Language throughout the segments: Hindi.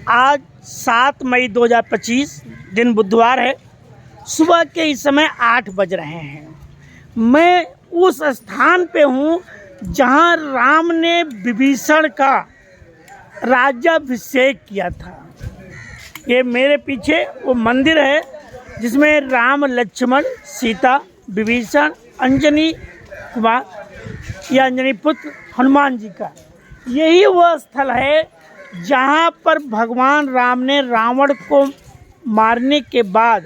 आज 7 मई 2025 दिन बुधवार है। सुबह के इस समय 8 बज रहे हैं। मैं उस स्थान पे हूँ जहाँ राम ने विभीषण का राज्याभिषेक किया था। ये मेरे पीछे वो मंदिर है जिसमें राम, लक्ष्मण, सीता, विभीषण, अंजनी कुमार या अंजनी पुत्र हनुमान जी का यही वह स्थल है जहाँ पर भगवान राम ने रावण को मारने के बाद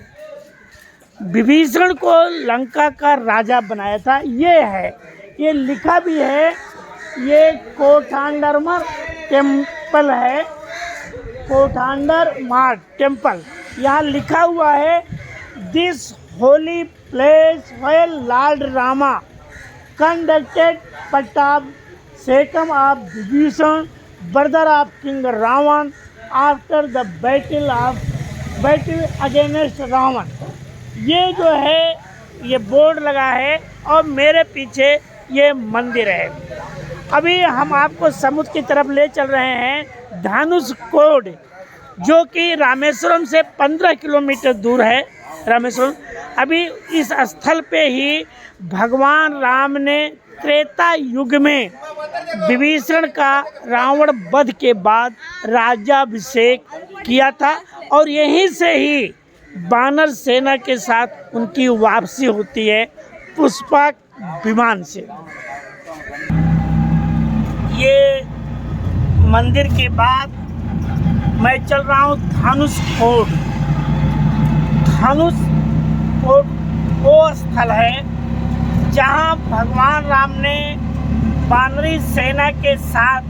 विभीषण को लंका का राजा बनाया था। ये है, ये लिखा भी है, ये कोठांडरमर टेम्पल है, कोठांडर मार्ग टेम्पल। यहाँ लिखा हुआ है, this holy place where lord Rama conducted pattabhishekam of Vibhishana brother of king Ravana after the battle against Ravana. ये जो है ये बोर्ड लगा है और मेरे पीछे ये मंदिर है। अभी हम आपको समुद्र की तरफ ले चल रहे हैं, धनुषकोड, जो कि रामेश्वरम से 15 किलोमीटर दूर है। रामेश्वरम अभी इस स्थल पे ही भगवान राम ने त्रेता युग में विभीषण का रावण वध के बाद राज्याभिषेक किया था और यहीं से ही वानर सेना के साथ उनकी वापसी होती है पुष्पक विमान से। ये मंदिर के बाद मैं चल रहा हूँ धनुषकोड। धनुषकोड वो स्थल है जहाँ भगवान राम ने वानरी सेना के साथ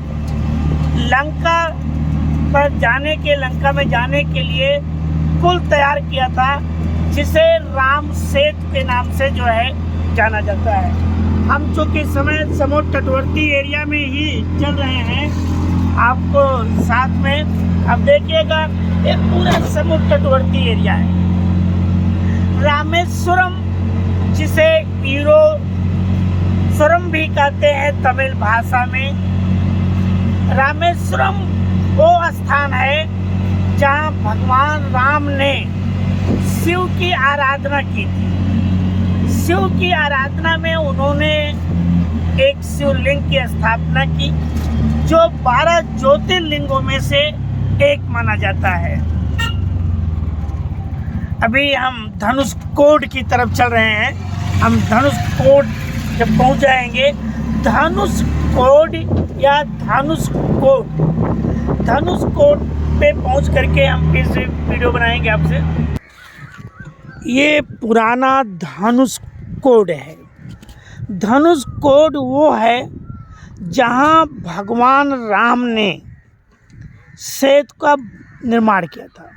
लंका में जाने के लिए पुल तैयार किया था, जिसे राम सेतु के नाम से जो है जाना जाता है। हम चूँकि समय समुद्र तटवर्ती एरिया में ही चल रहे हैं, आपको साथ में अब देखिएगा एक पूरा समुद्र तटवर्ती एरिया है। रामेश्वरम, जिसे ईरोस्वरम भी कहते हैं तमिल भाषा में, रामेश्वरम वो स्थान है जहाँ भगवान राम ने शिव की आराधना की थी। शिव की आराधना में उन्होंने एक शिवलिंग की स्थापना की जो 12 ज्योतिर्लिंगों में से एक माना जाता है। अभी हम धनुषकोड की तरफ चल रहे हैं। हम धनुषकोड जब पहुंच जाएंगे, धनुषकोड या धनुषकोड पे पहुंच करके हम फिर से वीडियो बनाएंगे आपसे। ये पुराना धनुषकोड है। धनुषकोड वो है जहां भगवान राम ने सेतु का निर्माण किया था।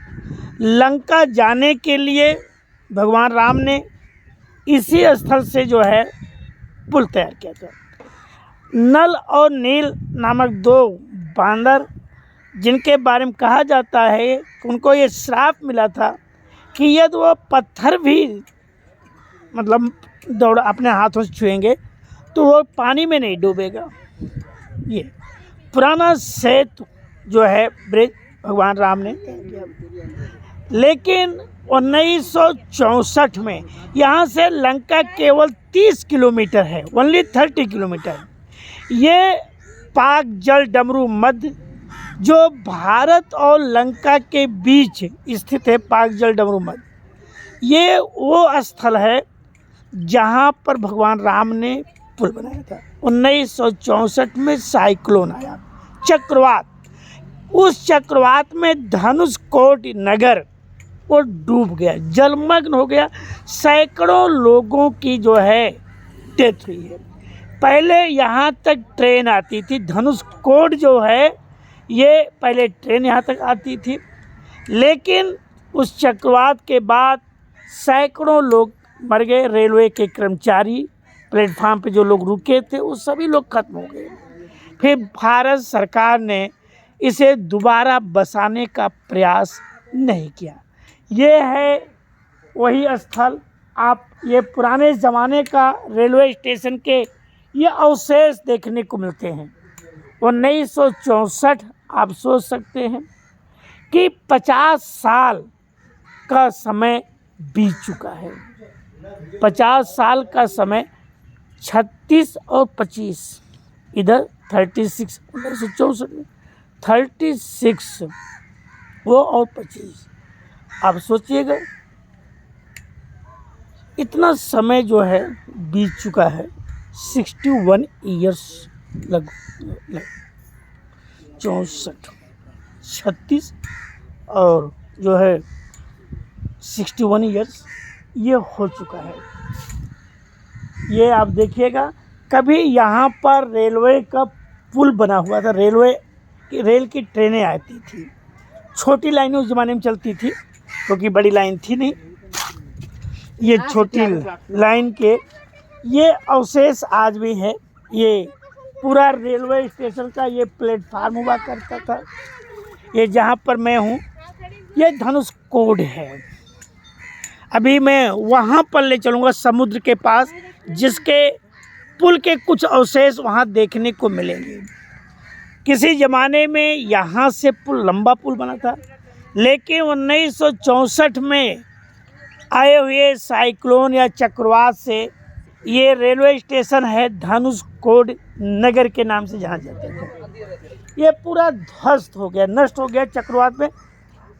लंका जाने के लिए भगवान राम ने इसी स्थल से जो है पुल तैयार किया था। नल और नील नामक 2 बांदर, जिनके बारे में कहा जाता है कि उनको ये श्राप मिला था कि यदि वो पत्थर भी मतलब अपने हाथों से छुएंगे तो वो पानी में नहीं डूबेगा। ये पुराना सेतु जो है ब्रिज भगवान राम ने किया। लेकिन 1964 में यहाँ से लंका केवल 30 किलोमीटर है, ओनली 30 किलोमीटर। ये पाक जल डमरू मध्य, जो भारत और लंका के बीच स्थित है, पाक जल डमरू मध्य, ये वो स्थल है जहाँ पर भगवान राम ने पुल बनाया था। 1964 में साइक्लोन आया, चक्रवात। उस चक्रवात में धनुषकोड नगर वो डूब गया, जलमग्न हो गया। सैकड़ों लोगों की जो है डेथ हुई है। पहले यहाँ तक ट्रेन आती थी। धनुषकोड जो है ये पहले ट्रेन यहाँ तक आती थी, लेकिन उस चक्रवात के बाद सैकड़ों लोग मर गए। रेलवे के कर्मचारी, प्लेटफार्म पे जो लोग रुके थे, वो सभी लोग खत्म हो गए। फिर भारत सरकार ने इसे दोबारा बसाने का प्रयास नहीं किया। ये है वही स्थल। आप ये पुराने ज़माने का रेलवे स्टेशन के ये अवशेष देखने को मिलते हैं। 1964 आप सोच सकते हैं कि 50 साल का समय बीत चुका है। 50 साल का समय 36 और 25 इधर 36 1964 में 36 वो और 25। अब सोचिएगा इतना समय जो है बीत चुका है। 61 ईयर्स लग 64 36 और जो है 61 ईयर्स ये हो चुका है। ये आप देखिएगा कभी यहाँ पर रेलवे का पुल बना हुआ था। रेल की ट्रेनें आती थी, छोटी लाइनें उस ज़माने में चलती थी क्योंकि बड़ी लाइन थी नहीं। ये छोटी लाइन के ये अवशेष आज भी है। ये पूरा रेलवे स्टेशन का ये प्लेटफार्म हुआ करता था। ये जहाँ पर मैं हूँ ये धनुषकोड है। अभी मैं वहाँ पर ले चलूँगा समुद्र के पास, जिसके पुल के कुछ अवशेष वहाँ देखने को मिलेंगे। किसी ज़माने में यहाँ से लंबा पुल बना था, लेकिन 1964 में आए हुए साइक्लोन या चक्रवात से ये रेलवे स्टेशन है धनुषकोड नगर के नाम से जहाँ जाते थे, ये पूरा ध्वस्त हो गया, नष्ट हो गया चक्रवात में।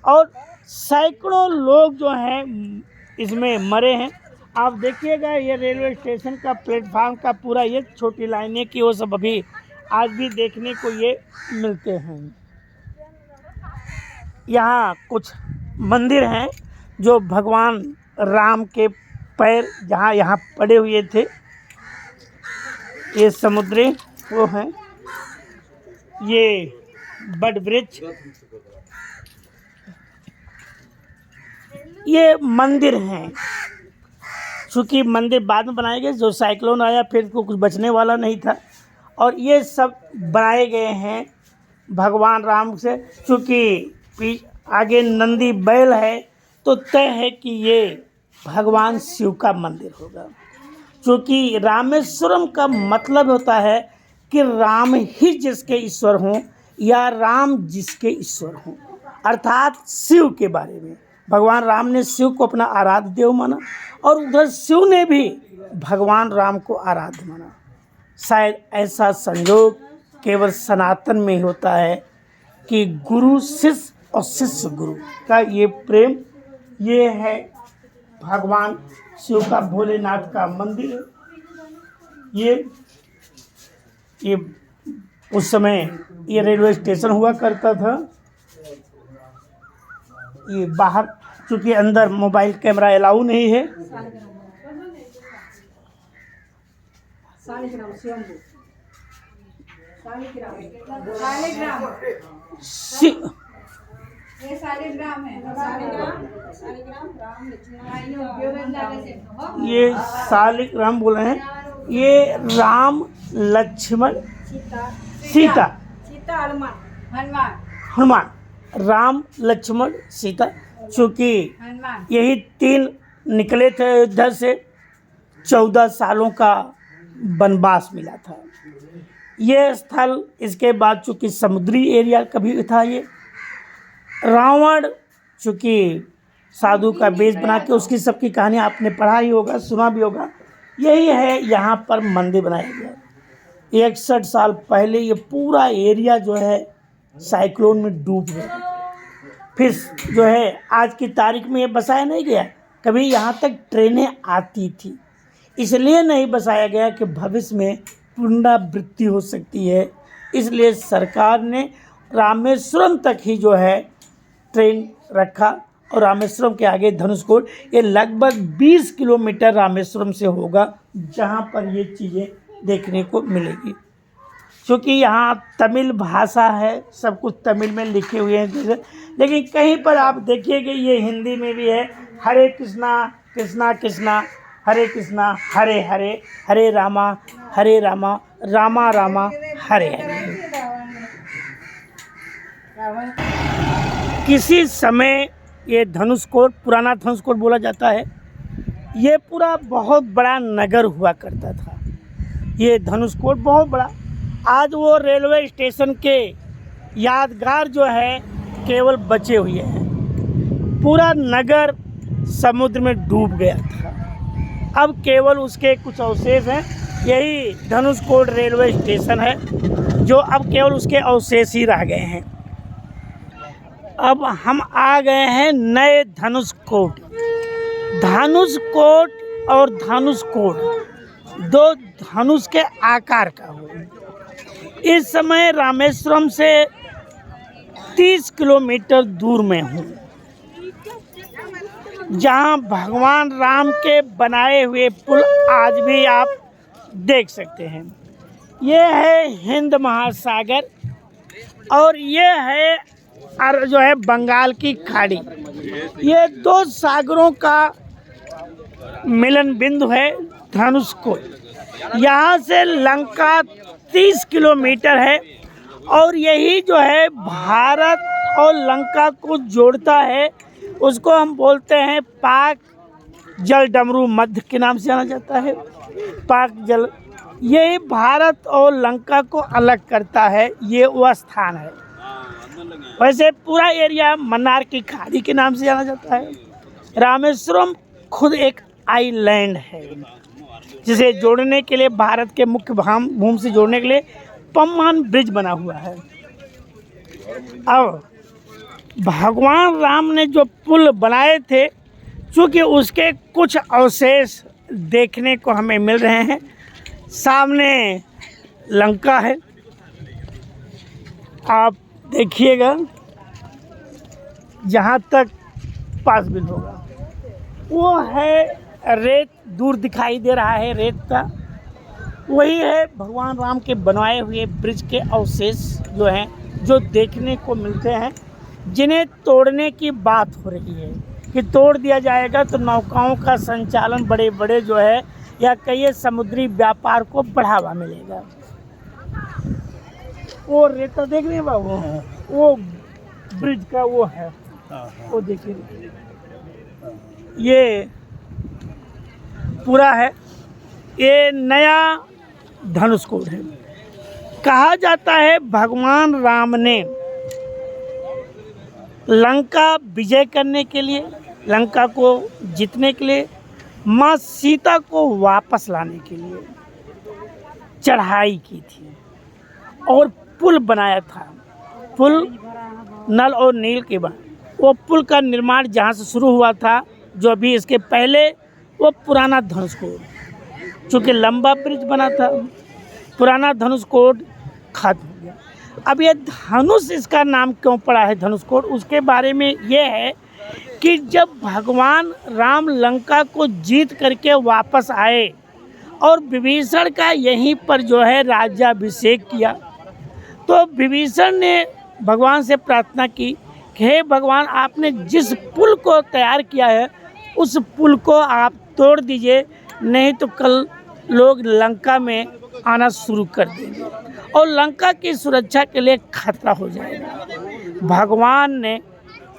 और सैकड़ों लोग जो हैं इसमें मरे हैं। आप देखिएगा ये रेलवे स्टेशन का प्लेटफार्म का पूरा ये छोटी लाइनें की वो सब अभी आज भी देखने को ये मिलते हैं। यहाँ कुछ मंदिर हैं जो भगवान राम के पैर जहाँ यहाँ पड़े हुए थे, ये समुद्री वो हैं, ये बट वृक्ष, ये मंदिर हैं। चूँकि मंदिर बाद में बनाए गए, जो साइक्लोन आया फिर को कुछ बचने वाला नहीं था, और ये सब बनाए गए हैं भगवान राम से। चूँकि आगे नंदी बैल है तो तय है कि ये भगवान शिव का मंदिर होगा। क्योंकि रामेश्वरम का मतलब होता है कि राम ही जिसके ईश्वर हों या राम जिसके ईश्वर हों, अर्थात शिव के बारे में। भगवान राम ने शिव को अपना आराध्य देव माना और उधर शिव ने भी भगवान राम को आराध्य माना। शायद ऐसा संयोग केवल सनातन में ही होता है कि गुरु शिष्य और शिष्य गुरु का ये प्रेम। ये है भगवान शिव का भोलेनाथ का मंदिर है। ये उस समय ये रेलवे स्टेशन हुआ करता था। ये बाहर चूँकि अंदर मोबाइल कैमरा अलाउ नहीं है। ये शालिग्राम बोल रहे हैं। ये राम लक्ष्मण सीता हनुमान, राम लक्ष्मण सीता, चूँकि यही 3 निकले थे अयोध्या से। 14 सालों का वनवास मिला था ये स्थल। इसके बाद चूँकि समुद्री एरिया कभी था ये। रावण चूँकि साधु का वेश बना के, उसकी सबकी कहानी आपने पढ़ा ही होगा, सुना भी होगा। यही है यहाँ पर मंदिर बनाया गया। 61 साल पहले ये पूरा एरिया जो है साइक्लोन में डूब गया। फिर जो है आज की तारीख में ये बसाया नहीं गया। कभी यहाँ तक ट्रेनें आती थी, इसलिए नहीं बसाया गया कि भविष्य में पुनरावृत्ति हो सकती है। इसलिए सरकार ने रामेश्वरम तक ही जो है ट्रेन रखा, और रामेश्वरम के आगे धनुषकोड। ये लगभग 20 किलोमीटर रामेश्वरम से होगा जहाँ पर ये चीज़ें देखने को मिलेगी। क्योंकि यहाँ तमिल भाषा है, सब कुछ तमिल में लिखे हुए हैं, लेकिन कहीं पर आप देखिएगा ये हिंदी में भी है। हरे कृष्णा कृष्णा कृष्णा हरे कृष्णा हरे हरे, हरे रामा रामा रामा हरे हरे। किसी समय ये धनुषकोड, पुराना धनुषकोड बोला जाता है, ये पूरा बहुत बड़ा नगर हुआ करता था। ये धनुषकोड बहुत बड़ा। आज वो रेलवे स्टेशन के यादगार जो है केवल बचे हुए हैं। पूरा नगर समुद्र में डूब गया था, अब केवल उसके कुछ अवशेष हैं। यही धनुषकोट रेलवे स्टेशन है जो अब केवल उसके अवशेष ही रह गए हैं। अब हम आ गए हैं नए धनुषकोट। धनुषकोट और धनुषकोट दो धनुष के आकार का हो। इस समय रामेश्वरम से 30 किलोमीटर दूर में हूँ, जहाँ भगवान राम के बनाए हुए पुल आज भी आप देख सकते हैं। ये है हिंद महासागर और ये है जो है बंगाल की खाड़ी। ये दो सागरों का मिलन बिंदु है धनुषकोट। यहाँ से लंका 30 किलोमीटर है और यही जो है भारत और लंका को जोड़ता है। उसको हम बोलते हैं पाक जल डमरू मध्य के नाम से जाना जाता है। पाक जल यही भारत और लंका को अलग करता है, ये वह स्थान है। वैसे पूरा एरिया मन्नार की खाड़ी के नाम से जाना जाता है। रामेश्वरम खुद एक आइलैंड है जिसे जोड़ने के लिए भारत के मुख्य भूमि से जोड़ने के लिए पम्मान ब्रिज बना हुआ है। अब भगवान राम ने जो पुल बनाए थे, चूँकि उसके कुछ अवशेष देखने को हमें मिल रहे हैं। सामने लंका है, आप देखिएगा, जहाँ तक पासबिल होगा वो है रेत, दूर दिखाई दे रहा है रेत का, वही है भगवान राम के बनवाए हुए ब्रिज के अवशेष जो हैं, जो देखने को मिलते हैं, जिन्हें तोड़ने की बात हो रही है कि तोड़ दिया जाएगा तो नौकाओं का संचालन बड़े बड़े जो है या कई समुद्री व्यापार को बढ़ावा मिलेगा। वो रेता देख रहे हैं बाबू, वो ब्रिज का वो है, वो देखिए ये पूरा है। ये नया धनुषकोट है। कहा जाता है भगवान राम ने लंका विजय करने के लिए, लंका को जीतने के लिए, माँ सीता को वापस लाने के लिए चढ़ाई की थी और पुल बनाया था। पुल नल और नील के बना, वो पुल का निर्माण जहाँ से शुरू हुआ था, जो अभी इसके पहले वो पुराना धनुषकोट, चूँकि लंबा ब्रिज बना था, पुराना धनुषकोट खत्म हो गया। अब ये धनुष इसका नाम क्यों पड़ा है धनुषकोट, उसके बारे में ये है कि जब भगवान राम लंका को जीत करके वापस आए और विभीषण का यहीं पर जो है राज्याभिषेक किया, तो विभीषण ने भगवान से प्रार्थना की कि हे भगवान, आपने जिस पुल को तैयार किया है उस पुल को आप तोड़ दीजिए, नहीं तो कल लोग लंका में आना शुरू कर देंगे और लंका की सुरक्षा के लिए खतरा हो जाएगा। भगवान ने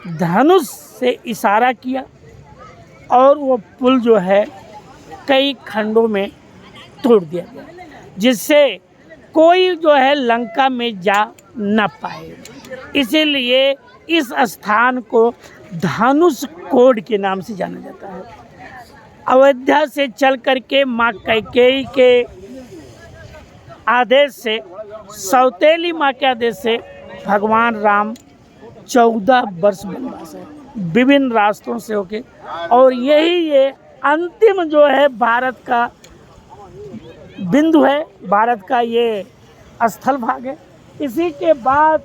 धनुष से इशारा किया और वो पुल जो है कई खंडों में तोड़ दिया गया, जिससे कोई जो है लंका में जा न पाए। इसीलिए इस स्थान को धनुषकोट के नाम से जाना जाता है। अयोध्या से चल करके माँ कैकेयी के आदेश से, सौतेली माँ के आदेश से भगवान राम 14 वर्ष वनवास है विभिन्न रास्तों से होके, और यही ये अंतिम जो है भारत का बिंदु है, भारत का ये स्थल भाग है। इसी के बाद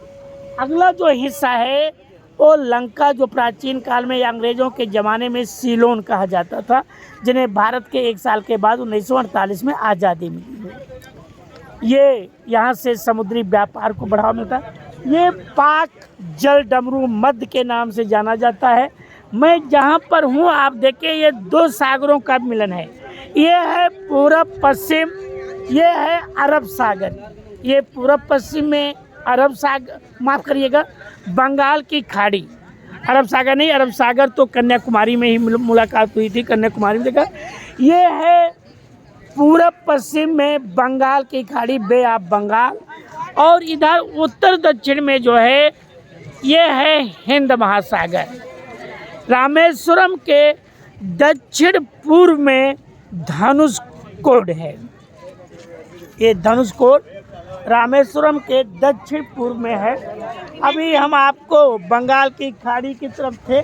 अगला जो हिस्सा है वो लंका, जो प्राचीन काल में या अंग्रेज़ों के ज़माने में सीलोन कहा जाता था, जिन्हें भारत के 1 साल के बाद 1948 में आज़ादी मिली है। ये यहाँ से समुद्री व्यापार को बढ़ावा मिलता है। ये पाक जल डमरू मध्य के नाम से जाना जाता है। मैं जहाँ पर हूँ आप देखिए, ये 2 सागरों का मिलन है। ये है पूरब पश्चिम, ये है अरब सागर। ये पूरब पश्चिम में अरब सागर, माफ़ करिएगा, बंगाल की खाड़ी। अरब सागर नहीं, अरब सागर तो कन्याकुमारी में ही मुलाकात हुई थी, कन्याकुमारी में देखा। ये है पूरब पश्चिम में बंगाल की खाड़ी, बे ऑफ बंगाल, और इधर उत्तर दक्षिण में जो है ये है हिंद महासागर। रामेश्वरम के दक्षिण पूर्व में धनुषकोड है। ये धनुषकोड रामेश्वरम के दक्षिण पूर्व में है। अभी हम आपको बंगाल की खाड़ी की तरफ थे,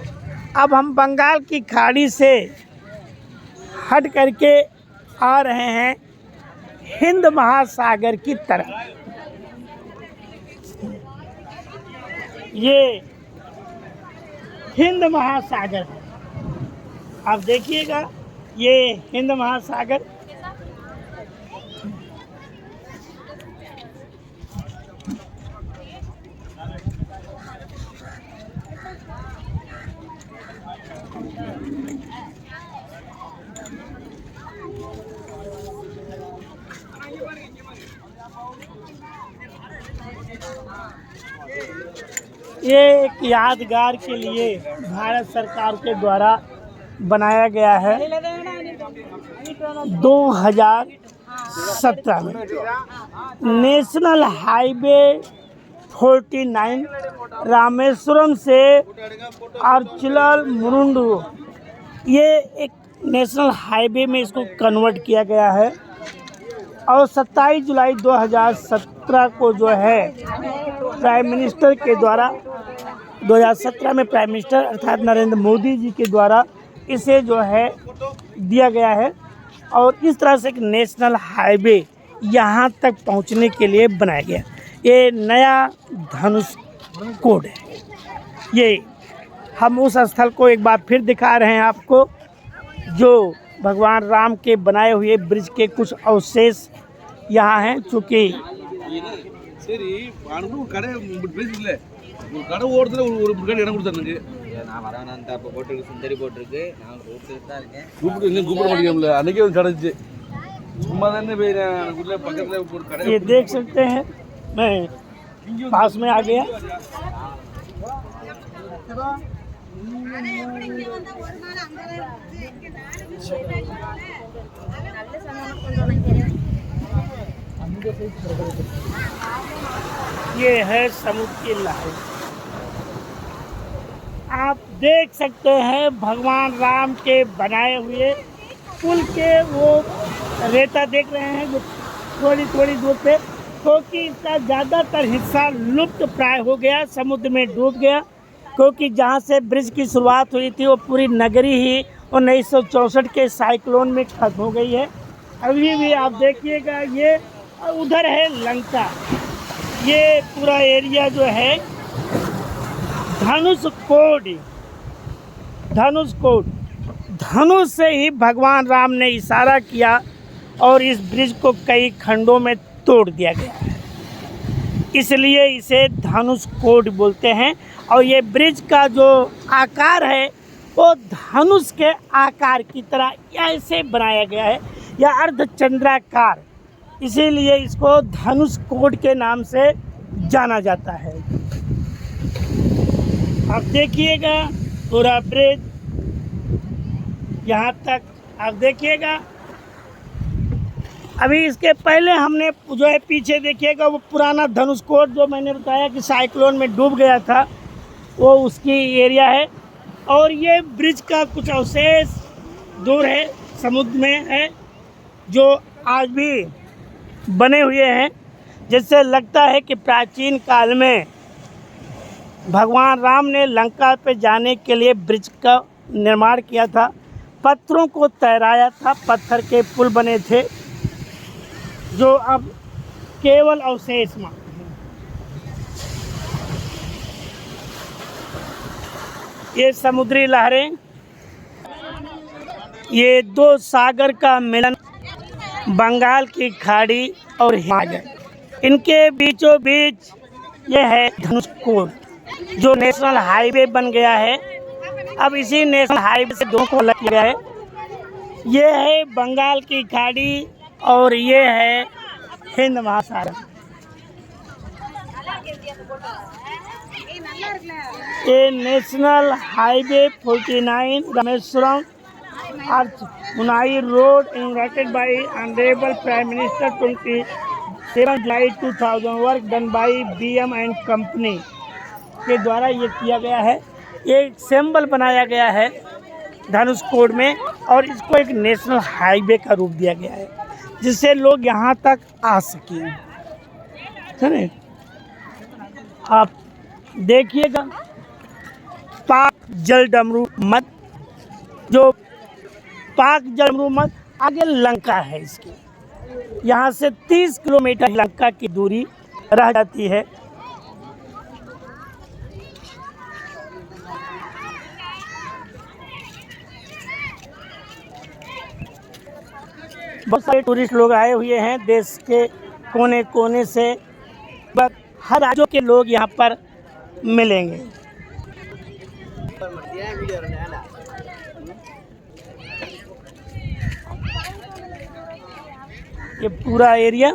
अब हम बंगाल की खाड़ी से हट करके आ रहे हैं हिंद महासागर की तरफ। ये हिंद महासागर है, आप देखिएगा, ये हिंद महासागर। ये एक यादगार के लिए भारत सरकार के द्वारा बनाया गया है 2017 में। नेशनल हाईवे 49 रामेश्वरम से अर्चलर मुरुंडू, ये एक नेशनल हाईवे में इसको कन्वर्ट किया गया है। और 27 जुलाई 2017 को जो है प्राइम मिनिस्टर के द्वारा 2017 में प्राइम मिनिस्टर अर्थात नरेंद्र मोदी जी के द्वारा इसे जो है दिया गया है। और इस तरह से एक नेशनल हाईवे यहाँ तक पहुँचने के लिए बनाया गया। ये नया धनुषकोड है। ये हम उस स्थल को एक बार फिर दिखा रहे हैं आपको, जो भगवान राम के बनाए हुए ब्रिज के कुछ अवशेष यहाँ हैं। चूँकि நான் வரேன் அந்த அப்போ போட்டிருக்கு சுந்தரி போட்டிருக்கு நான் கூப்பிட்டு தான் இருக்கேன் கூப்பிட மாட்டேங்கல அன்னைக்கே வந்து கிடந்துச்சு சும்மா தானே போய் உள்ள பக்கத்துல ஒரு கடை ये देख सकते हैं, मैं पास में आ गया। ये है समुद्र की लहर। आप देख सकते हैं भगवान राम के बनाए हुए पुल के वो रेता देख रहे हैं जो थोड़ी थोड़ी दूर पे, क्योंकि इसका ज़्यादातर हिस्सा लुप्त प्राय हो गया, समुद्र में डूब गया। क्योंकि जहाँ से ब्रिज की शुरुआत हुई थी वो पूरी नगरी ही 1964 के साइक्लोन में खत्म हो गई है। अभी भी आप देखिएगा, ये उधर है लंका। ये पूरा एरिया जो है धनुषकोड धनुष से ही भगवान राम ने इशारा किया और इस ब्रिज को कई खंडों में तोड़ दिया गया है, इसलिए इसे धनुषकोड बोलते हैं। और ये ब्रिज का जो आकार है वो धनुष के आकार की तरह ऐसे बनाया गया है, या अर्धचंद्राकार, इसीलिए इसको धनुषकोड के नाम से जाना जाता है। आप देखिएगा पूरा ब्रिज यहाँ तक आप देखिएगा। अभी इसके पहले हमने जो है पीछे देखिएगा वो पुराना धनुषकोड जो मैंने बताया कि साइक्लोन में डूब गया था, वो उसकी एरिया है। और ये ब्रिज का कुछ अवशेष दूर है, समुद्र में है, जो आज भी बने हुए हैं, जिससे लगता है कि प्राचीन काल में भगवान राम ने लंका पे जाने के लिए ब्रिज का निर्माण किया था, पत्थरों को तैराया था, पत्थर के पुल बने थे जो अब केवल अवशेष मात्र हैं। ये समुद्री लहरें, ये दो सागर का मिलन, बंगाल की खाड़ी और हिमालय, इनके बीचों बीच ये है धनुषकोड जो नेशनल हाईवे बन गया है। अब इसी नेशनल हाईवे से दो को अलग किया गया है। ये है बंगाल की खाड़ी और ये है हिंद महासागर। ये national highway 49 Rameswaram Munai Road inaugurated by Honorable Prime Minister 27 July 2000, work done by BM and Company. के द्वारा ये किया गया है, एक सिंबल बनाया गया है धनुषकोड में, और इसको एक नेशनल हाईवे का रूप दिया गया है जिससे लोग यहाँ तक आ सकें, है ना। आप देखिएगा पाक जल डमरू मठ, जो पाक जल डमरू मठ आगे लंका है इसकी, यहाँ से 30 किलोमीटर लंका की दूरी रह जाती है। बहुत सारे टूरिस्ट लोग आए हुए हैं देश के कोने कोने से, बस हर राज्यों के लोग यहाँ पर मिलेंगे। ये पूरा एरिया